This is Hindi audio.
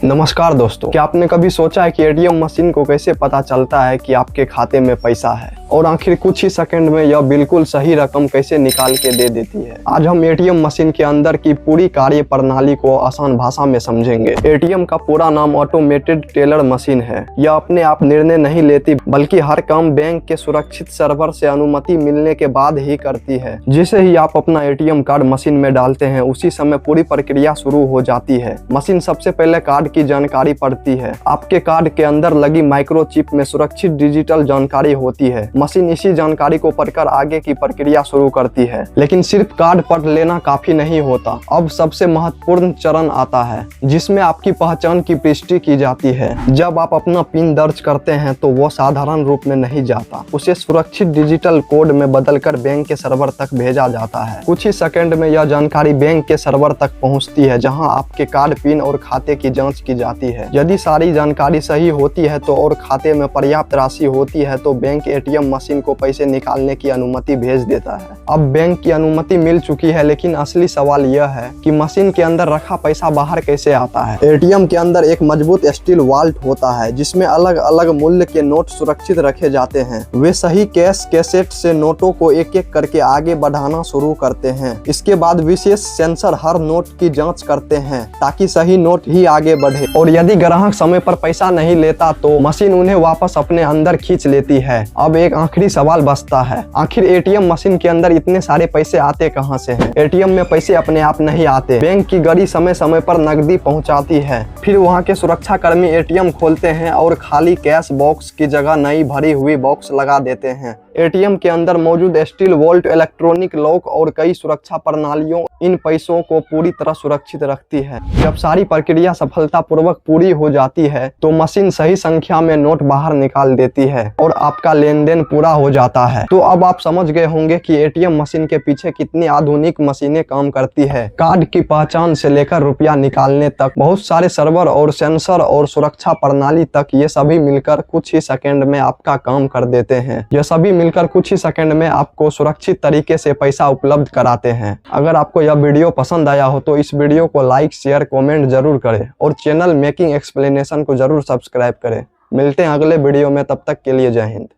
नमस्कार दोस्तों, क्या आपने कभी सोचा है कि एटीएम मशीन को कैसे पता चलता है कि आपके खाते में पैसा है और आखिर कुछ ही सेकंड में यह बिल्कुल सही रकम कैसे निकाल के दे देती है। आज हम एटीएम मशीन के अंदर की पूरी कार्य प्रणाली को आसान भाषा में समझेंगे। एटीएम का पूरा नाम ऑटोमेटेड टेलर मशीन है। यह अपने आप निर्णय नहीं लेती बल्कि हर काम बैंक के सुरक्षित सर्वर से अनुमति मिलने के बाद ही करती है। जैसे ही आप अपना एटीएम कार्ड मशीन में डालते हैं उसी समय पूरी प्रक्रिया शुरू हो जाती है। मशीन सबसे पहले कार्ड की जानकारी पढ़ती है। आपके कार्ड के अंदर लगी माइक्रोचिप में सुरक्षित डिजिटल जानकारी होती है। मशीन इसी जानकारी को पढ़कर आगे की प्रक्रिया शुरू करती है। लेकिन सिर्फ कार्ड पढ़ लेना काफी नहीं होता। अब सबसे महत्वपूर्ण चरण आता है जिसमें आपकी पहचान की पुष्टि की जाती है। जब आप अपना पिन दर्ज करते हैं तो वो साधारण रूप में नहीं जाता, उसे सुरक्षित डिजिटल कोड में बदलकर बैंक के सर्वर तक भेजा जाता है। कुछ ही सेकंड में यह जानकारी बैंक के सर्वर तक पहुंचती है जहां आपके कार्ड पिन और खाते की जांच की जाती है। यदि सारी जानकारी सही होती है तो और खाते में पर्याप्त राशि होती है तो बैंक एटीएम मशीन को पैसे निकालने की अनुमति भेज देता है। अब बैंक की अनुमति मिल चुकी है, लेकिन असली सवाल यह है कि मशीन के अंदर रखा पैसा बाहर कैसे आता है। एटीएम के अंदर एक मजबूत स्टील वॉल्ट होता है जिसमें अलग अलग मूल्य के नोट सुरक्षित रखे जाते हैं। वे सही कैश कैसेट से नोटों को एक एक करके आगे बढ़ाना शुरू करते हैं। इसके बाद विशेष सेंसर हर नोट की जांच करते हैं ताकि सही नोट ही आगे बढ़े, और यदि ग्राहक समय पर पैसा नहीं लेता तो मशीन उन्हें वापस अपने अंदर खींच लेती है। अब एक आखिरी सवाल बचता है, आखिर एटीएम मशीन के अंदर इतने सारे पैसे आते कहां से हैं? एटीएम में पैसे अपने आप नहीं आते। बैंक की गाड़ी समय समय पर नकदी पहुंचाती है, फिर वहां के सुरक्षा कर्मी एटीएम खोलते हैं और खाली कैश बॉक्स की जगह नई भरी हुई बॉक्स लगा देते हैं। एटीएम के अंदर मौजूद स्टील वॉल्ट, इलेक्ट्रॉनिक लॉक और कई सुरक्षा प्रणालियों इन पैसों को पूरी तरह सुरक्षित रखती है। जब सारी प्रक्रिया सफलतापूर्वक पूरी हो जाती है तो मशीन सही संख्या में नोट बाहर निकाल देती है और आपका लेन देन पूरा हो जाता है। तो अब आप समझ गए होंगे कि एटीएम मशीन के पीछे कितनी आधुनिक मशीनें काम करती है। कार्ड की पहचान से लेकर रुपया निकालने तक बहुत सारे सर्वर और सेंसर और सुरक्षा प्रणाली तक, ये सभी मिलकर कुछ ही सेकंड में आपका काम कर देते हैं। ये सभी मिलकर कुछ ही सेकंड में आपको सुरक्षित तरीके से पैसा उपलब्ध कराते हैं। अगर आपको यह वीडियो पसंद आया हो तो इस वीडियो को लाइक, शेयर, कमेंट जरूर करें और चैनल मेकिंग एक्सप्लेनेशन को जरूर सब्सक्राइब करें। मिलते हैं अगले वीडियो में, तब तक के लिए जय हिंद।